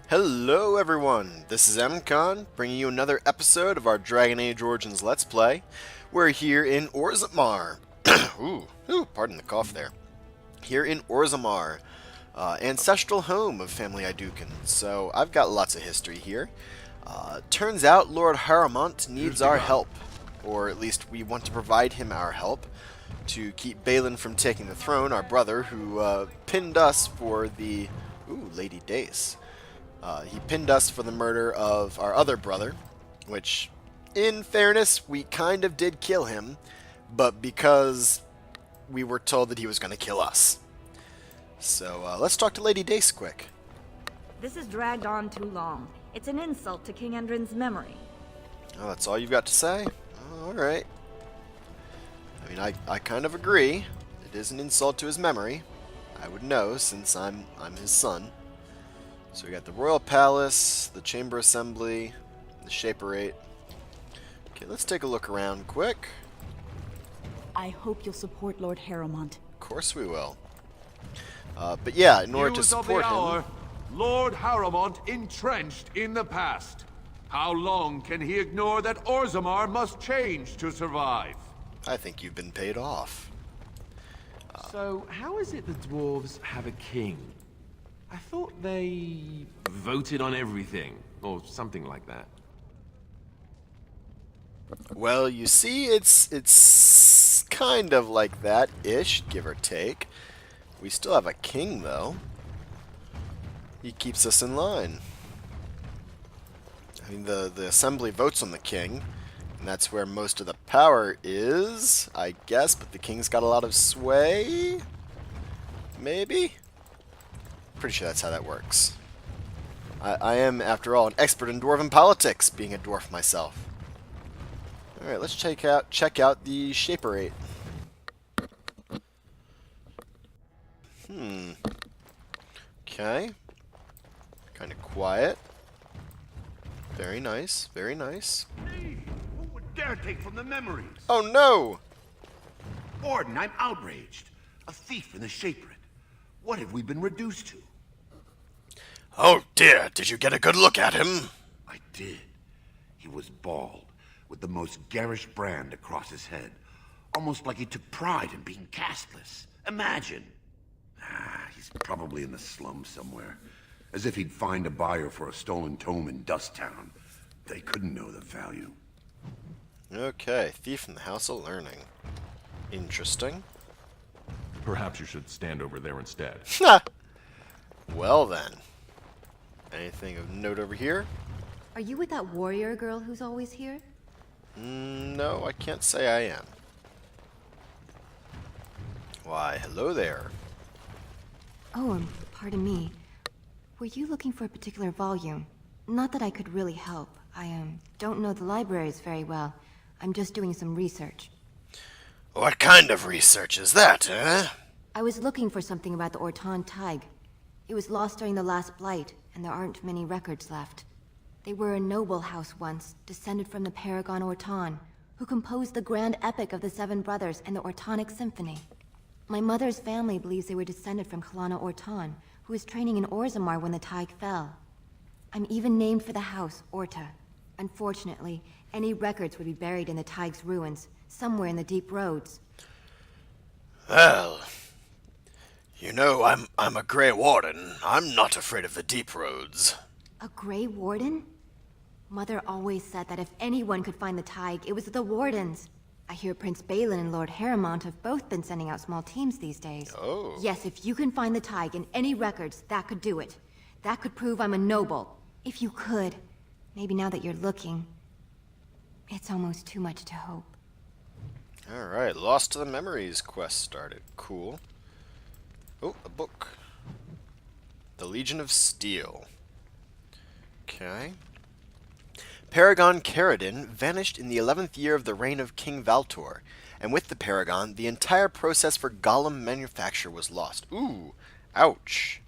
Hello everyone, this is MCon, bringing you another episode of our Dragon Age Origins Let's Play. We're here in Orzammar. Pardon the cough there. Here in Orzammar, ancestral home of family Idukan. So I've got lots of history here. Turns out Lord Harrowmont needs our help, or at least we want to provide him our help, to keep Balin from taking the throne, our brother, who pinned us for the... Ooh, Lady Dace. He pinned us for the murder of our other brother, which, in fairness, we kind of did kill him, but because we were told that he was going to kill us. So let's talk to Lady Dace quick. This has dragged on too long. It's an insult to King Endrin's memory. Oh, that's all you've got to say? All right. I mean, I kind of agree. It is an insult to his memory. I would know, since I'm his son. So we got the Royal Palace, the Chamber Assembly, the Shaperate. Okay, let's take a look around quick. I hope you'll support Lord Harrowmont. Of course we will. But yeah, in order to News of support the hour, him... Lord Harrowmont entrenched in the past. How long can he ignore that Orzammar must change to survive? I think you've been paid off. So, how is it the dwarves have a king? I thought they voted on everything, or something like that. Well, you see, it's kind of like that-ish, give or take. We still have a king, though. He keeps us in line. I mean, the assembly votes on the king, and that's where most of the power is, I guess, but the king's got a lot of sway? Maybe? Pretty sure that's how that works. I am, after all, an expert in dwarven politics, being a dwarf myself. Alright, let's check out the Shaperate. Okay. Kind of quiet. Very nice, very nice. Me? Who would dare take from the memories? Oh no! Orden, I'm outraged. A thief in the Shaperate. What have we been reduced to? Oh dear, did you get a good look at him? I did. He was bald, with the most garish brand across his head. Almost like he took pride in being castless. Imagine. He's probably in the slums somewhere. As if he'd find a buyer for a stolen tome in Dust Town. They couldn't know the value. Okay, thief in the House of Learning. Interesting. Perhaps you should stand over there instead. Well then. Anything of note over here? Are you with that warrior girl who's always here? No, I can't say I am. Why, hello there. Oh, pardon me. Were you looking for a particular volume? Not that I could really help. I don't know the libraries very well. I'm just doing some research. What kind of research is that, eh? I was looking for something about the Orton Tig. It was lost during the last Blight, and there aren't many records left. They were a noble house once, descended from the Paragon Orton, who composed the grand epic of the Seven Brothers and the Ortonic Symphony. My mother's family believes they were descended from Kalana Orton, who was training in Orzammar when the Tig fell. I'm even named for the house, Orta. Unfortunately, any records would be buried in the Tig's ruins, somewhere in the deep roads. Well, you know, I'm a Grey Warden. I'm not afraid of the deep roads. A Grey Warden? Mother always said that if anyone could find the Tig, it was the Wardens. I hear Prince Balin and Lord Harrowmont have both been sending out small teams these days. Oh. Yes, if you can find the Tig in any records, that could do it. That could prove I'm a noble. If you could. Maybe now that you're looking. It's almost too much to hope. Alright, Lost to the Memories quest started. Cool. Oh, a book. The Legion of Steel. Okay. Paragon Caradin vanished in the 11th year of the reign of King Valtor, and with the Paragon, the entire process for golem manufacture was lost. Ooh, ouch.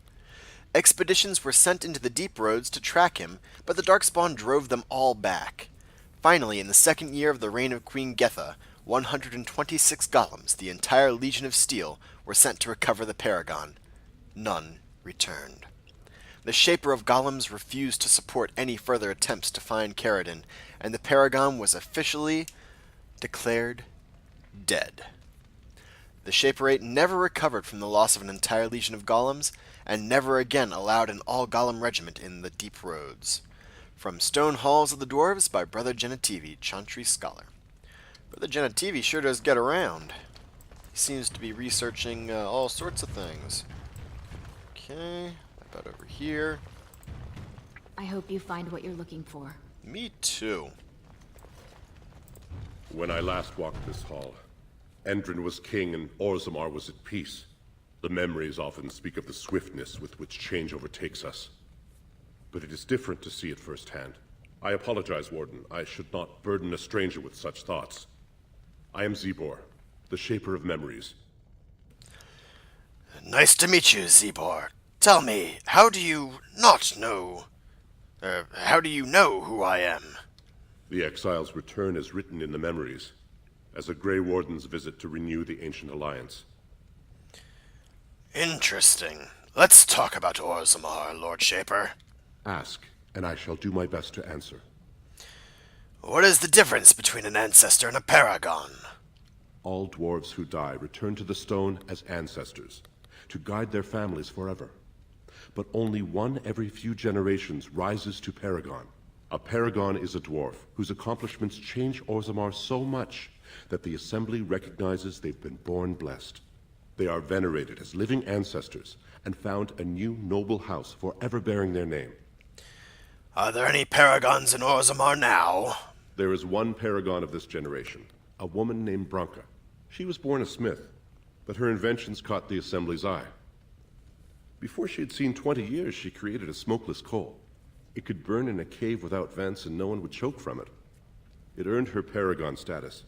Expeditions were sent into the deep roads to track him, but the Darkspawn drove them all back. Finally, in the 2nd year of the reign of Queen Getha, 126 golems, the entire Legion of Steel, were sent to recover the Paragon. None returned. The Shaper of Golems refused to support any further attempts to find Caridin, and the Paragon was officially declared dead. The Shaperate never recovered from the loss of an entire legion of golems, and never again allowed an all-golem regiment in the deep roads. From Stone Halls of the Dwarves by Brother Genetivi, Chantry Scholar. Brother Genetivi sure does get around. He seems to be researching all sorts of things. Okay, about over here. I hope you find what you're looking for. Me too. When I last walked this hall, Endrin was king and Orzammar was at peace. The memories often speak of the swiftness with which change overtakes us. But it is different to see it firsthand. I apologize, Warden. I should not burden a stranger with such thoughts. I am Zebor, the Shaper of Memories. Nice to meet you, Zebor. Tell me, how do you not know... how do you know who I am? The exile's return is written in the memories, as a Grey Warden's visit to renew the ancient alliance. Interesting. Let's talk about Orzammar, Lord Shaper. Ask, and I shall do my best to answer. What is the difference between an ancestor and a paragon? All dwarves who die return to the stone as ancestors, to guide their families forever. But only one every few generations rises to paragon. A paragon is a dwarf whose accomplishments change Orzammar so much that the Assembly recognizes they've been born blessed. They are venerated as living ancestors and found a new noble house forever bearing their name. Are there any paragons in Orzammar now? There is one paragon of this generation, a woman named Branka. She was born a smith, but her inventions caught the Assembly's eye. Before she had seen 20 years, she created a smokeless coal. It could burn in a cave without vents and no one would choke from it. It earned her paragon status.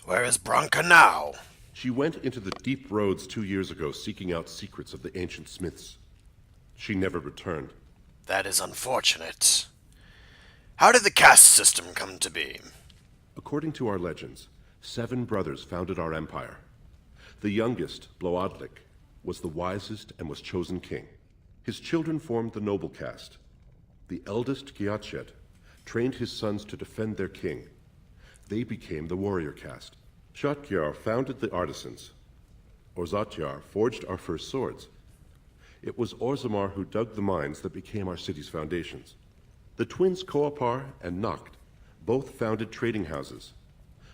Where is Branka now? She went into the deep roads 2 years ago seeking out secrets of the ancient smiths. She never returned. That is unfortunate. How did the caste system come to be? According to our legends, 7 brothers founded our empire. The youngest, Bloadlik, was the wisest and was chosen king. His children formed the noble caste. The eldest, Giachet, trained his sons to defend their king. They became the warrior caste. Shotgyar founded the artisans. Orzatyar forged our first swords. It was Orzammar who dug the mines that became our city's foundations. The twins Koapar and Noct both founded trading houses,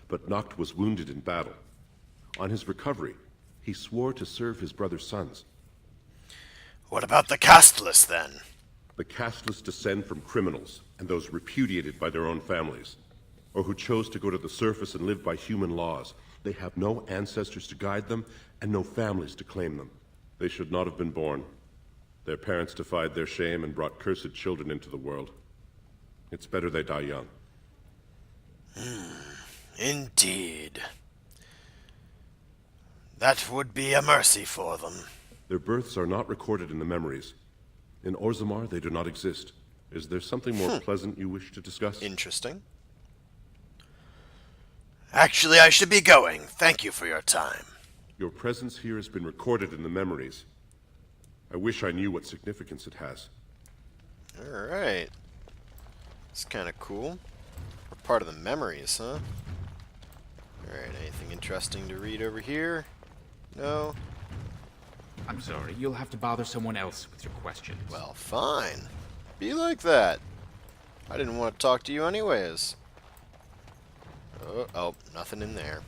but Noct was wounded in battle. On his recovery, he swore to serve his brother's sons. What about the casteless, then? The casteless descend from criminals and those repudiated by their own families, or who chose to go to the surface and live by human laws. They have no ancestors to guide them and no families to claim them. They should not have been born. Their parents defied their shame and brought cursed children into the world. It's better they die young. Indeed. That would be a mercy for them. Their births are not recorded in the memories. In Orzammar, they do not exist. Is there something more pleasant you wish to discuss? Interesting. Actually, I should be going. Thank you for your time. Your presence here has been recorded in the memories. I wish I knew what significance it has. Alright. It's kind of cool. We're part of the memories, huh? Alright, anything interesting to read over here? No? I'm sorry, you'll have to bother someone else with your questions. Well, fine. Be like that. I didn't want to talk to you anyways. Oh, nothing in there.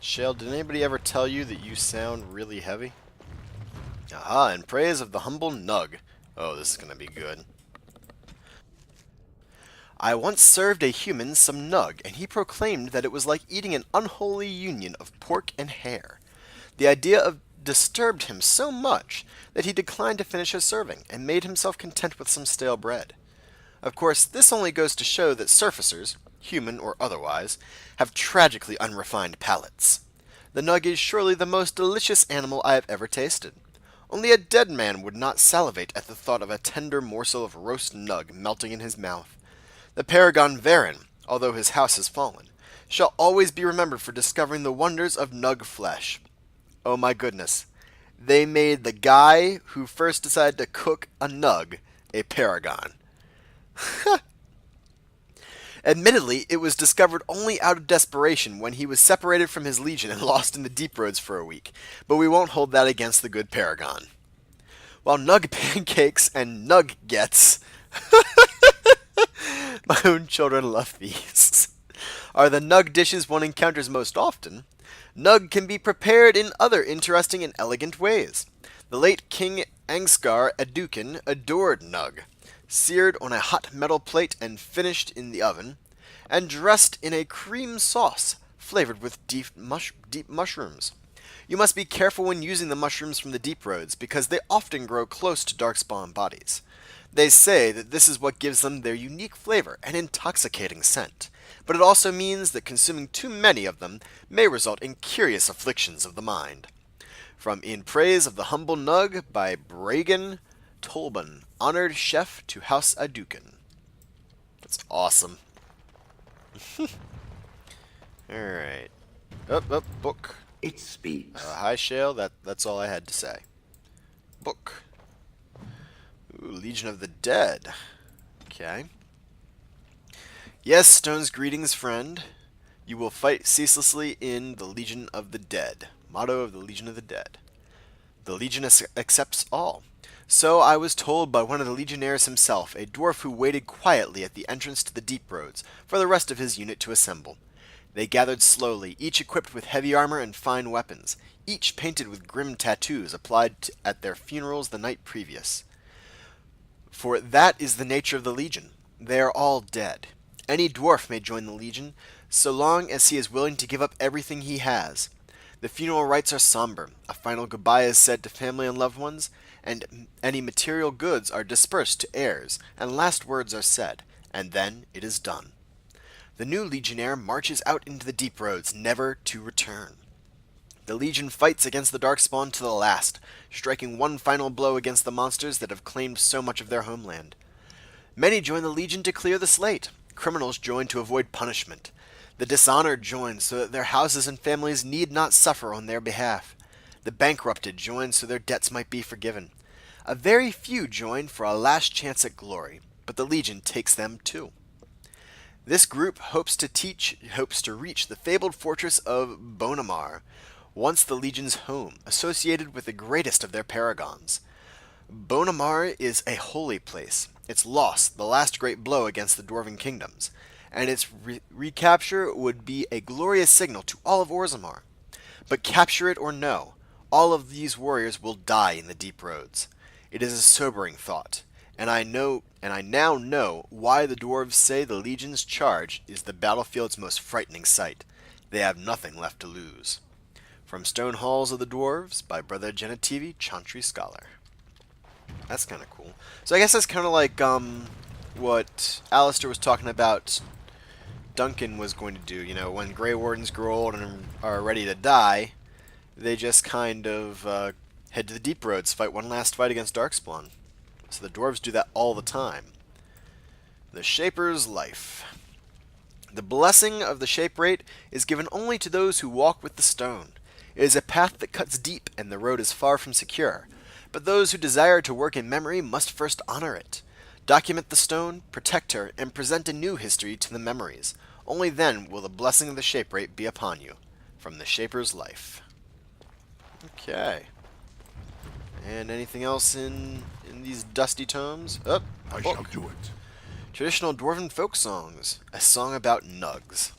Shale, did anybody ever tell you that you sound really heavy? Aha, in praise of the humble Nug. Oh, this is gonna be good. I once served a human some Nug, and he proclaimed that it was like eating an unholy union of pork and hare. The idea disturbed him so much that he declined to finish his serving, and made himself content with some stale bread. Of course, this only goes to show that surfacers, human or otherwise, have tragically unrefined palates. The Nug is surely the most delicious animal I have ever tasted. Only a dead man would not salivate at the thought of a tender morsel of roast Nug melting in his mouth. The paragon Varen, although his house has fallen, shall always be remembered for discovering the wonders of Nug flesh. Oh my goodness. They made the guy who first decided to cook a nug a paragon. Admittedly, it was discovered only out of desperation when he was separated from his legion and lost in the deep roads for a week, but we won't hold that against the good paragon. While nug pancakes and nuggets, my own children love these, are the nug dishes one encounters most often, nug can be prepared in other interesting and elegant ways. The late King Angskar Adukin adored nug, seared on a hot metal plate and finished in the oven, and dressed in a cream sauce flavored with deep mushrooms. You must be careful when using the mushrooms from the deep roads because they often grow close to darkspawn bodies. They say that this is what gives them their unique flavor and intoxicating scent, but it also means that consuming too many of them may result in curious afflictions of the mind. From In Praise of the Humble Nug by Bragan Tolban, honored chef to House Adukin. That's awesome. Alright. Up, book. It speaks. Hi, Shale. That's all I had to say. Book. Ooh, Legion of the Dead. Okay. Yes, Stone's greetings, friend. You will fight ceaselessly in the Legion of the Dead. Motto of the Legion of the Dead. The Legion accepts all. So I was told by one of the Legionnaires himself, a dwarf who waited quietly at the entrance to the deep roads for the rest of his unit to assemble. They gathered slowly, each equipped with heavy armor and fine weapons, each painted with grim tattoos applied at their funerals the night previous. For that is the nature of the Legion. They are all dead. Any dwarf may join the Legion, so long as he is willing to give up everything he has. The funeral rites are somber. A final goodbye is said to family and loved ones, and any material goods are dispersed to heirs, and last words are said, and then it is done. The new Legionnaire marches out into the deep roads, never to return. The Legion fights against the Darkspawn to the last, striking one final blow against the monsters that have claimed so much of their homeland. Many join the Legion to clear the slate. Criminals join to avoid punishment. The dishonored join so that their houses and families need not suffer on their behalf. The bankrupted join so their debts might be forgiven. A very few join for a last chance at glory, but the Legion takes them too. This group hopes to reach the fabled fortress of Bonamar, once the Legion's home, associated with the greatest of their paragons. Bonamar is a holy place. Its loss, the last great blow against the Dwarven kingdoms, and its recapture would be a glorious signal to all of Orzammar. But capture it or no, all of these warriors will die in the deep roads. It is a sobering thought, and I now know why the dwarves say the Legion's charge is the battlefield's most frightening sight. They have nothing left to lose. From Stone Halls of the Dwarves by Brother Genetivi, Chantry Scholar. That's kind of cool. So I guess that's kind of like what Alistair was talking about Duncan was going to do. You know, when Grey Wardens grow old and are ready to die, they just kind of head to the deep roads, fight one last fight against Darkspawn. So the dwarves do that all the time. The Shaper's Life. The blessing of the Shaperate is given only to those who walk with the stone. It is a path that cuts deep, and the road is far from secure. But those who desire to work in memory must first honor it. Document the stone, protect her, and present a new history to the memories. Only then will the blessing of the Shaperate be upon you. From the Shaper's Life. Okay. And anything else in these dusty tomes? Oh, I shall do it. Traditional Dwarven folk songs. A song about nugs.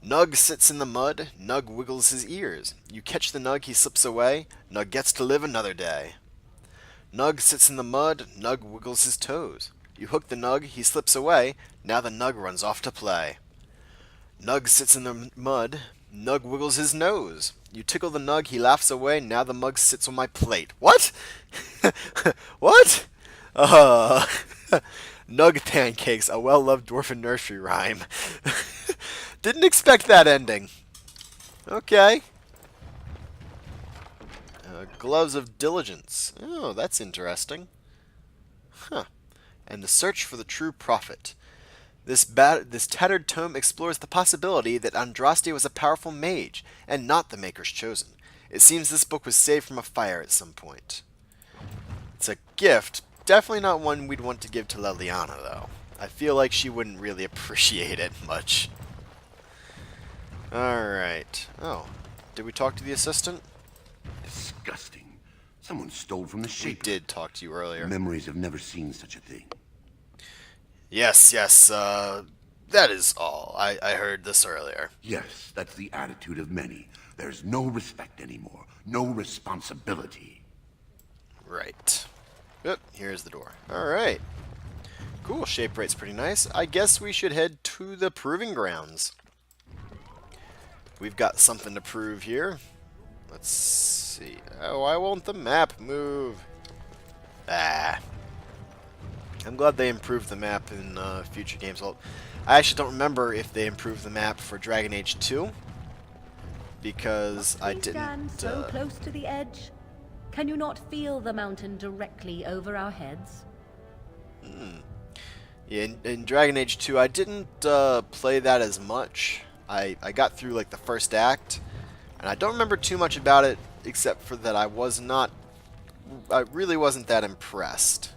Nug sits in the mud, Nug wiggles his ears. You catch the Nug, he slips away, Nug gets to live another day. Nug sits in the mud, Nug wiggles his toes. You hook the Nug, he slips away, now the Nug runs off to play. Nug sits in the mud, Nug wiggles his nose. You tickle the Nug, he laughs away, now the mug sits on my plate. What? What? Nug pancakes, a well-loved dwarven nursery rhyme. Didn't expect that ending. Okay. Gloves of Diligence. Oh, that's interesting. Huh. And the Search for the True Prophet. This tattered tome explores the possibility that Andraste was a powerful mage, and not the Maker's Chosen. It seems this book was saved from a fire at some point. It's a gift. Definitely not one we'd want to give to Leliana, though. I feel like she wouldn't really appreciate it much. Alright. Oh. Did we talk to the assistant? Disgusting. Someone stole from the We Shaperate. did talk to you earlier. Memories have never seen such a thing. Yes, that is all. I heard this earlier. Yes, that's the attitude of many. There's no respect anymore. No responsibility. Right. Yep, here's the door. Alright. Cool, Shaperate's pretty nice. I guess we should head to the proving grounds. We've got something to prove here. Let's see. Oh, I want the map move. Ah. I'm glad they improved the map in future games. Well, I actually don't remember if they improved the map for Dragon Age 2. Because I We didn't... stand so close to the edge. Can you not feel the mountain directly over our heads? Yeah, in Dragon Age 2, I didn't play that as much. I got through like the first act, and I don't remember too much about it, except for that I really wasn't that impressed.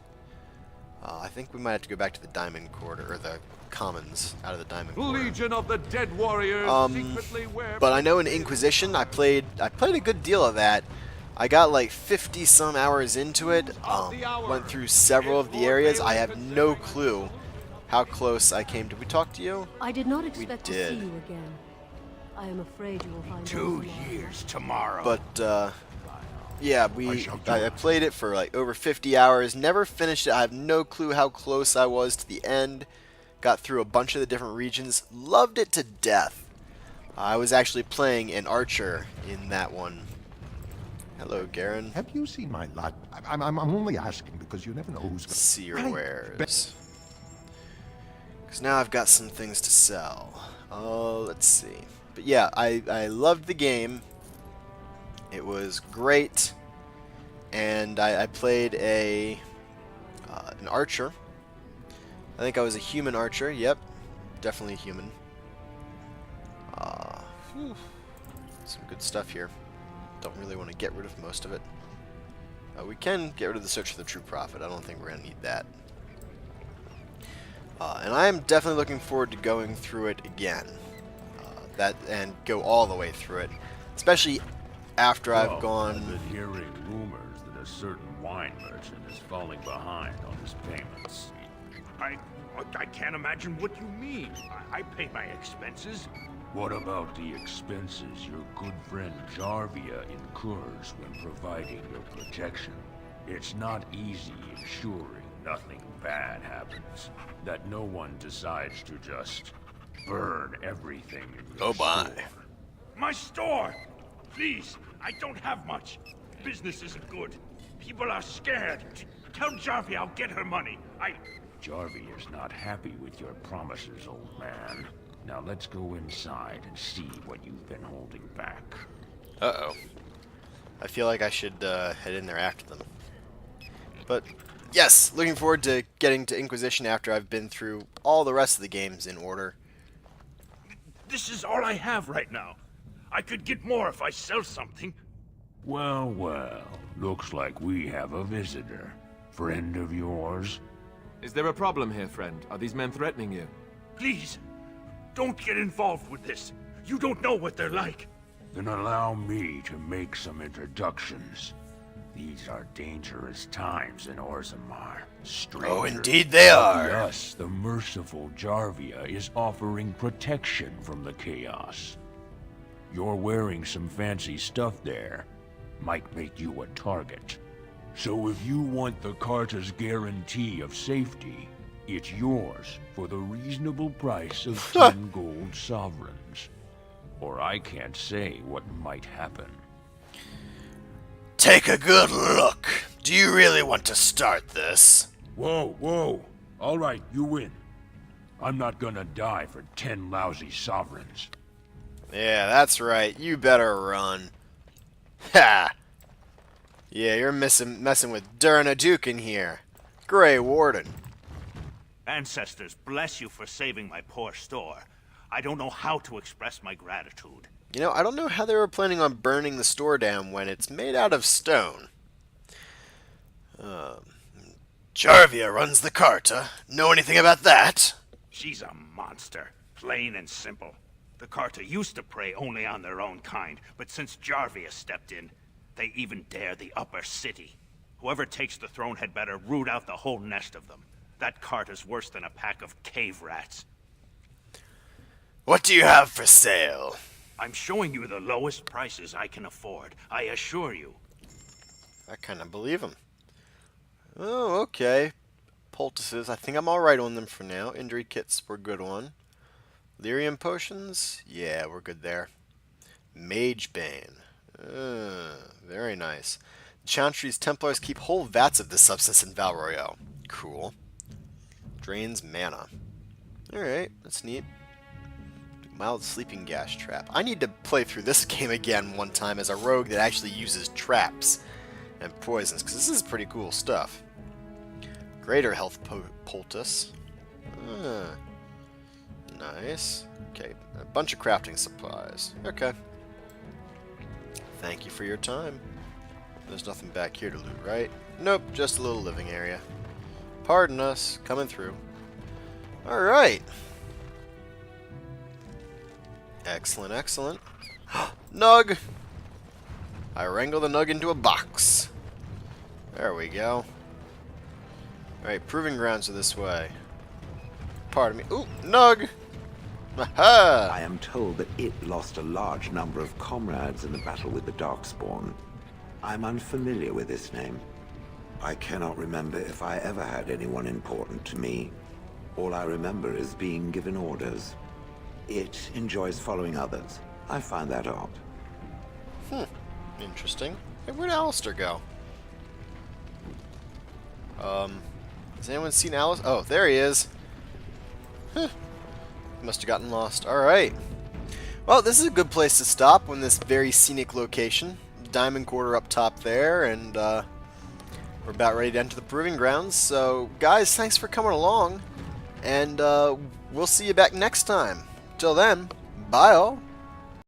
I think we might have to go back to the Diamond Quarter, or the Commons out of the Diamond Quarter. Legion of the Dead Warriors secretly wear... But I know in Inquisition, I played a good deal of that. I got like 50 some hours into it, went through several of the areas. I have no clue how close I came. Did we talk to you? I did not expect to did. see you again. I am afraid you will find 2 years tomorrow. But, yeah, I played it for like over 50 hours, never finished it. I have no clue how close I was to the end. Got through a bunch of the different regions, loved it to death. I was actually playing an archer in that one. Hello, Garen. Have you seen my lot? I'm only asking because you never know who's going to... See your wares. Because now I've got some things to sell. Let's see. But yeah, I loved the game. It was great. And I played an archer. I think I was a human archer. Yep. Definitely human. Some good stuff here. Don't really want to get rid of most of it. We can get rid of the Search for the True Prophet. I don't think we're going to need that. And I am definitely looking forward to going through it again. And go all the way through it. Especially after I've gone... I've been hearing rumors that a certain wine merchant is falling behind on his payments. I can't imagine what you mean. I pay my expenses. What about the expenses your good friend Jarvia incurs when providing your protection? It's not easy ensuring nothing bad happens, that no one decides to just burn everything in your store. My store! Please, I don't have much. Business isn't good. People are scared. Tell Jarvia I'll get her money. Jarvia's not happy with your promises, old man. Now let's go inside and see what you've been holding back. Uh-oh. I feel like I should head in there after them. But, yes, looking forward to getting to Inquisition after I've been through all the rest of the games in order. This is all I have right now. I could get more if I sell something. Well, well. Looks like we have a visitor. Friend of yours? Is there a problem here, friend? Are these men threatening you? Please, don't get involved with this. You don't know what they're like. Then allow me to make some introductions. These are dangerous times in Orzammar. Strangers, oh, indeed they are. Thus, the merciful Jarvia is offering protection from the chaos. You're wearing some fancy stuff there. Might make you a target. So if you want the Carta's guarantee of safety, it's yours for the reasonable price of 10 gold sovereigns. Or I can't say what might happen. Take a good look. Do you really want to start this? Whoa, whoa. All right, you win. I'm not gonna die for 10 lousy sovereigns. Yeah, that's right. You better run. Ha! Yeah, you're messing with Durna Duke in here. Grey Warden. Ancestors, bless you for saving my poor store. I don't know how to express my gratitude. You know, I don't know how they were planning on burning the store down when it's made out of stone. Jarvia runs the Carta. Know anything about that? She's a monster, plain and simple. The Carta used to prey only on their own kind, but since Jarvia stepped in, they even dare the upper city. Whoever takes the throne had better root out the whole nest of them. That Carta's worse than a pack of cave rats. What do you have for sale? I'm showing you the lowest prices I can afford, I assure you. I kind of believe him. Oh, okay. Poultices, I think I'm alright on them for now. Injury kits, we're good on. Lyrium potions? Yeah, we're good there. Mage Bane. Very nice. Chantry's Templars keep whole vats of this substance in Val Royale. Cool. Drains mana. Alright, that's neat. Mild sleeping gas trap. I need to play through this game again one time as a rogue that actually uses traps and poisons, because this is pretty cool stuff. Greater health poultice. Nice. Okay, a bunch of crafting supplies. Okay. Thank you for your time. There's nothing back here to loot, right? Nope, just a little living area. Pardon us, coming through. Alright. Excellent, excellent. Nug! I wrangle the nug into a box. There we go. Alright, proving grounds are this way. Pardon me. Ooh, nug! Aha! I am told that it lost a large number of comrades in the battle with the Darkspawn. I'm unfamiliar with this name. I cannot remember if I ever had anyone important to me. All I remember is being given orders. It enjoys following others. I find that odd. Interesting. Hey, where'd Alistair go? Has anyone seen Alistair? Oh, there he is. Must have gotten lost. Alright. Well, this is a good place to stop on this very scenic location. Diamond Quarter up top there, and we're about ready to enter the proving grounds. So, guys, thanks for coming along, and we'll see you back next time. Till then, bye all.